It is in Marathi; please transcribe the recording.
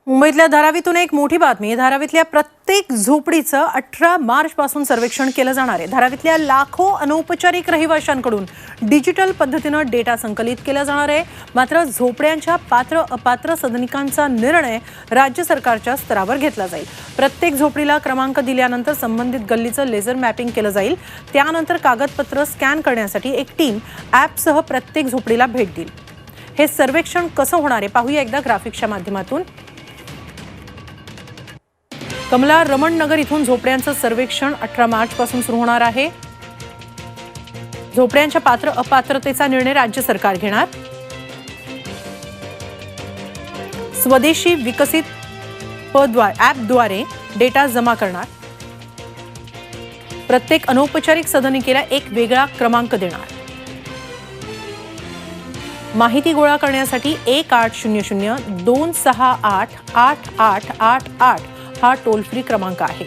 मुंबईतल्या धारावीतून एक मोठी बातमी। धारावीतल्या प्रत्येक झोपडीचं 18 मार्च पासून सर्वेक्षण केलं जाणार आहे। धारावीतल्या लाखो अनौपचारिक रहिवाशांकडून डिजिटल पद्धतीनं डेटा संकलित केला जाणार आहे। मात्र झोपड्यांच्या पात्र अपात्र सदनिकांचा निर्णय राज्य सरकारच्या स्तरावर घेतला जाईल। प्रत्येक झोपडीला क्रमांक दिल्यानंतर संबंधित गल्लीचं लेझर मॅपिंग केलं जाईल। त्यानंतर कागदपत्र स्कॅन करण्यासाठी एक टीम ॲपसह प्रत्येक झोपडीला भेट देईल। हे सर्वेक्षण कसं होणार आहे पाहूया एकदा ग्राफिक्सच्या माध्यमातून। कमला रमण नगर इथून झोपड्यांचं सर्वेक्षण 18 मार्च पासून सुरू होणार आहे। झोपड्यांच्या पात्र अपात्रतेचा निर्णय राज्य सरकार घेणार। स्वदेशी विकसित ॲपद्वारे डेटा जमा करणार। प्रत्येक अनौपचारिक सदनिकेला एक वेगळा क्रमांक देणार। माहिती गोळा करण्यासाठी 1800 268 8888 हा टोल फ्री क्रमांक आहे।